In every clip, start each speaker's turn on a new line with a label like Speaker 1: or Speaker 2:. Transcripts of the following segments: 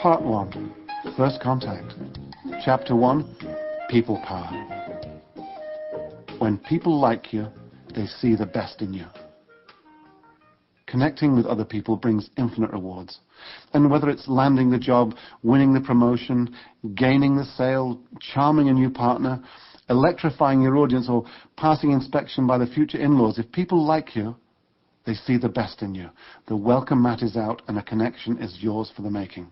Speaker 1: Part 1. First Contact. Chapter 1. People Power. When people like you, they see the best in you. Connecting with other people brings infinite rewards. And whether it's landing the job, winning the promotion, gaining the sale, charming a new partner, electrifying your audience, or passing inspection by the future in-laws, if people like you, they see the best in you. The welcome mat is out and a connection is yours for the making.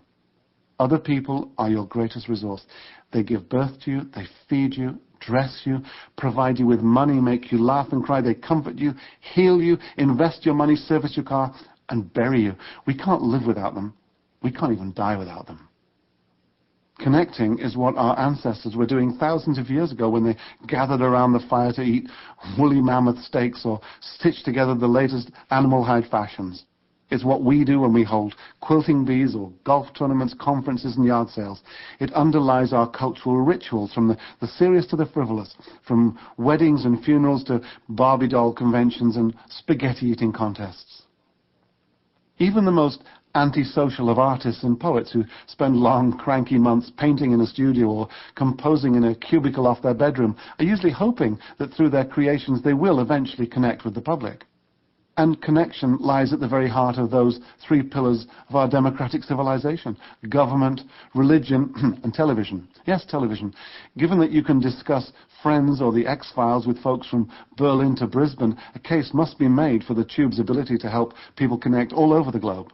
Speaker 1: Other people are your greatest resource. They give birth to you, they feed you, dress you, provide you with money, make you laugh and cry, they comfort you, heal you, invest your money, service your car, and bury you. We can't live without them. We can't even die without them. Connecting is what our ancestors were doing thousands of years ago when they gathered around the fire to eat woolly mammoth steaks or stitch together the latest animal hide fashions. It's what we do when we hold quilting bees or golf tournaments, conferences and yard sales. It underlies our cultural rituals, from the serious to the frivolous, from weddings and funerals to Barbie doll conventions and spaghetti eating contests. Even the most antisocial of artists and poets who spend long, cranky months painting in a studio or composing in a cubicle off their bedroom are usually hoping that through their creations they will eventually connect with the public. And connection lies at the very heart of those three pillars of our democratic civilization: government, religion, and television. Yes, television. Given that you can discuss Friends or the X-Files with folks from Berlin to Brisbane, a case must be made for the Tube's ability to help people connect all over the globe.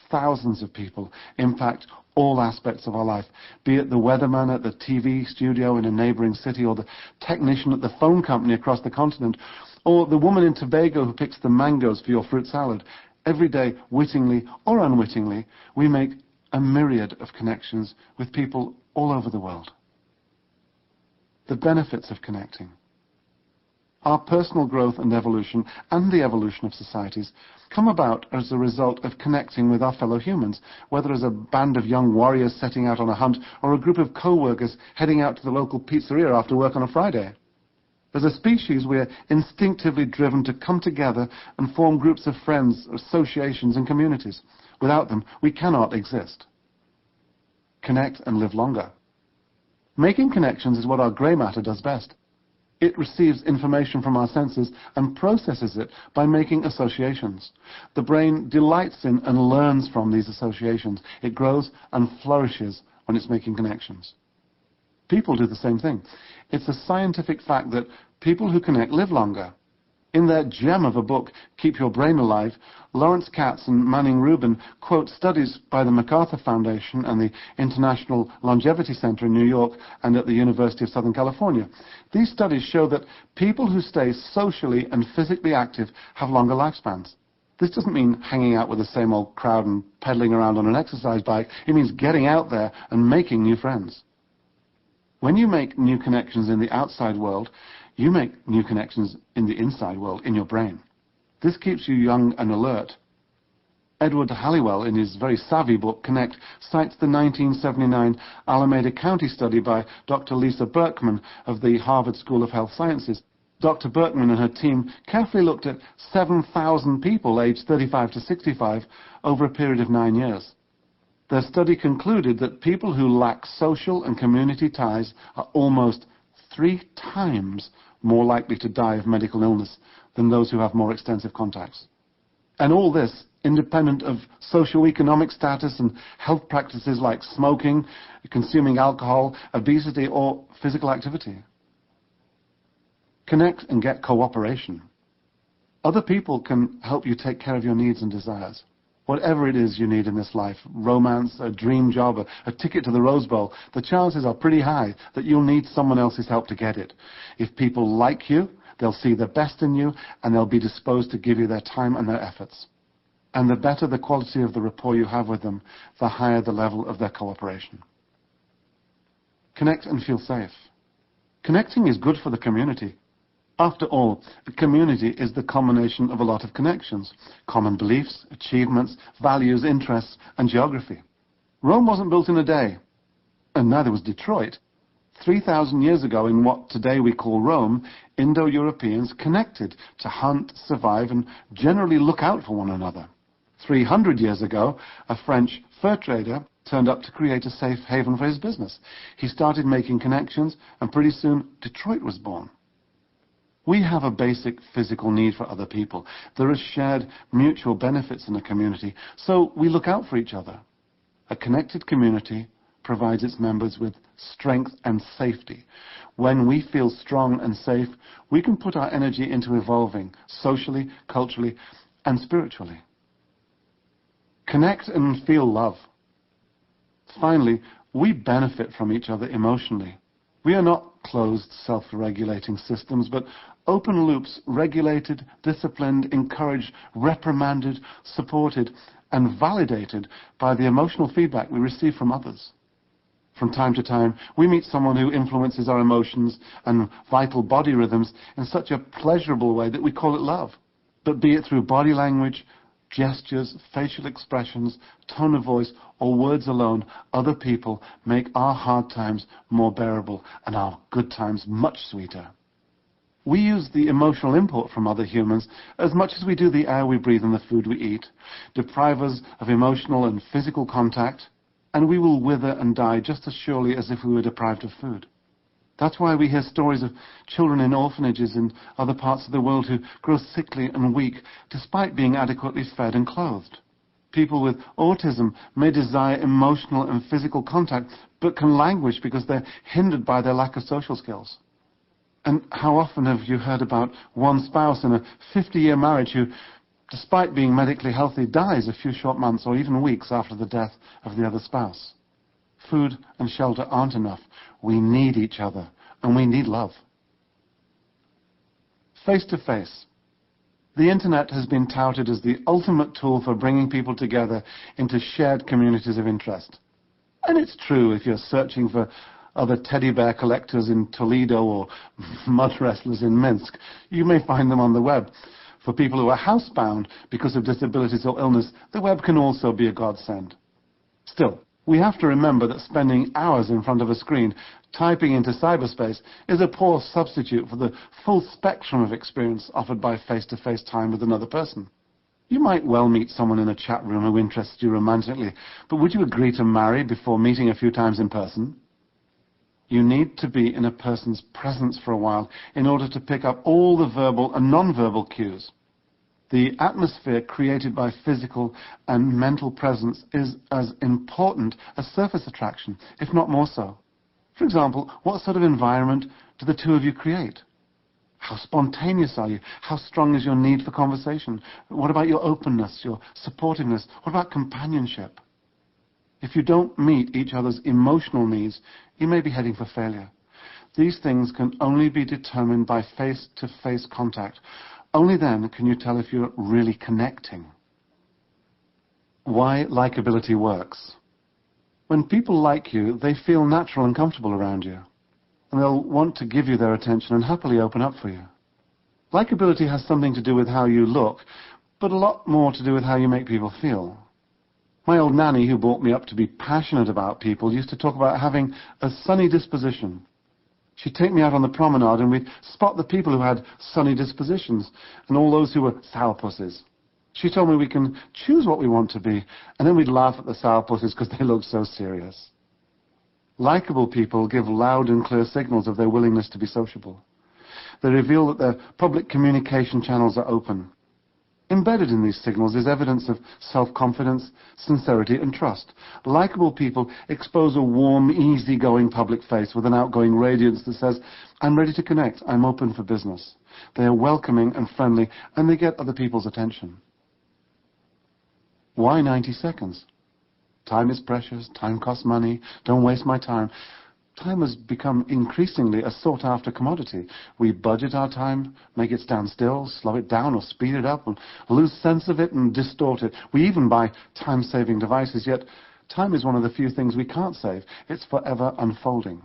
Speaker 1: Thousands of people impact all aspects of our life, be it the weatherman at the TV studio in a neighboring city, or the technician at the phone company across the continent, or the woman in Tobago who picks the mangoes for your fruit salad. Every day, wittingly or unwittingly, we make a myriad of connections with people all over the world. The benefits of connecting. Our personal growth and evolution, and the evolution of societies, come about as a result of connecting with our fellow humans, whether as a band of young warriors setting out on a hunt, or a group of co-workers heading out to the local pizzeria after work on a Friday. As a species, we're instinctively driven to come together and form groups of friends, associations, and communities. Without them, we cannot exist. Connect and live longer. Making connections is what our grey matter does best. It receives information from our senses and processes it by making associations. The brain delights in and learns from these associations. It grows and flourishes when it's making connections. People do the same thing. It's a scientific fact that people who connect live longer. In their gem of a book, Keep Your Brain Alive, Lawrence Katz and Manning Rubin quote studies by the MacArthur Foundation and the International Longevity Center in New York and at the University of Southern California. These studies show that people who stay socially and physically active have longer lifespans. This doesn't mean hanging out with the same old crowd and pedaling around on an exercise bike. It means getting out there and making new friends. When you make new connections in the outside world, you make new connections in the inside world, in your brain. This keeps you young and alert. Edward Halliwell, in his very savvy book, Connect, cites the 1979 Alameda County study by Dr. Lisa Berkman of the Harvard School of Health Sciences. Dr. Berkman and her team carefully looked at 7,000 people aged 35 to 65 over a period of 9 years. Their study concluded that people who lack social and community ties are almost 3 times more likely to die of medical illness than those who have more extensive contacts. And all this independent of socio-economic status and health practices like smoking, consuming alcohol, obesity, or physical activity. Connect and get cooperation. Other people can help you take care of your needs and desires. Whatever it is you need in this life, romance, a dream job, a ticket to the Rose Bowl, the chances are pretty high that you'll need someone else's help to get it. If people like you, they'll see the best in you, and they'll be disposed to give you their time and their efforts. And the better the quality of the rapport you have with them, the higher the level of their cooperation. Connect and feel safe. Connecting is good for the community. After all, a community is the combination of a lot of connections, common beliefs, achievements, values, interests, and geography. Rome wasn't built in a day, and neither was Detroit. 3,000 years ago, in what today we call Rome, Indo-Europeans connected to hunt, survive, and generally look out for one another. 300 years ago, a French fur trader turned up to create a safe haven for his business. He started making connections, and pretty soon Detroit was born. We have a basic physical need for other people. There are shared mutual benefits in a community, so we look out for each other. A connected community provides its members with strength and safety. When we feel strong and safe, we can put our energy into evolving socially, culturally, and spiritually. Connect and feel love. Finally, we benefit from each other emotionally. We are not closed, self-regulating systems, but open loops, regulated, disciplined, encouraged, reprimanded, supported, and validated by the emotional feedback we receive from others. From time to time, we meet someone who influences our emotions and vital body rhythms in such a pleasurable way that we call it love. But be it through body language, gestures, facial expressions, tone of voice, or words alone, other people make our hard times more bearable and our good times much sweeter. We use the emotional import from other humans as much as we do the air we breathe and the food we eat. Deprive us of emotional and physical contact, and we will wither and die just as surely as if we were deprived of food. That's why we hear stories of children in orphanages in other parts of the world who grow sickly and weak despite being adequately fed and clothed. People with autism may desire emotional and physical contact, but can languish because they're hindered by their lack of social skills. And how often have you heard about one spouse in a 50-year marriage who, despite being medically healthy, dies a few short months or even weeks after the death of the other spouse? Food and shelter aren't enough. We need each other, and we need love. Face-to-face. The internet has been touted as the ultimate tool for bringing people together into shared communities of interest. And it's true if you're searching for other teddy bear collectors in Toledo or mud wrestlers in Minsk. You may find them on the web. For people who are housebound because of disabilities or illness, the web can also be a godsend. Still, we have to remember that spending hours in front of a screen typing into cyberspace is a poor substitute for the full spectrum of experience offered by face-to-face time with another person. You might well meet someone in a chat room who interests you romantically, but would you agree to marry before meeting a few times in person? You need to be in a person's presence for a while in order to pick up all the verbal and non-verbal cues. The atmosphere created by physical and mental presence is as important as surface attraction, if not more so. For example, what sort of environment do the two of you create? How spontaneous are you? How strong is your need for conversation? What about your openness, your supportiveness? What about companionship? If you don't meet each other's emotional needs, you may be heading for failure. These things can only be determined by face-to-face contact. Only then can you tell if you're really connecting. Why likability works. When people like you, they feel natural and comfortable around you, and they'll want to give you their attention and happily open up for you. Likability has something to do with how you look, but a lot more to do with how you make people feel. My old nanny, who brought me up to be passionate about people, used to talk about having a sunny disposition. She'd take me out on the promenade and we'd spot the people who had sunny dispositions and all those who were sourpusses. She told me we can choose what we want to be, and then we'd laugh at the sourpusses because they looked so serious. Likeable people give loud and clear signals of their willingness to be sociable. They reveal that their public communication channels are open. Embedded in these signals is evidence of self-confidence, sincerity, and trust. Likeable people expose a warm, easy-going public face with an outgoing radiance that says, "I'm ready to connect, I'm open for business." They are welcoming and friendly, and they get other people's attention. Why 90 seconds? Time is precious, time costs money, don't waste my time. Time has become increasingly a sought-after commodity. We budget our time, make it stand still, slow it down or speed it up, and lose sense of it and distort it. We even buy time-saving devices, yet time is one of the few things we can't save. It's forever unfolding.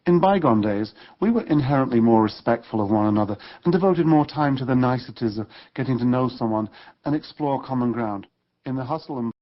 Speaker 1: In bygone days, we were inherently more respectful of one another and devoted more time to the niceties of getting to know someone and explore common ground. In the hustle and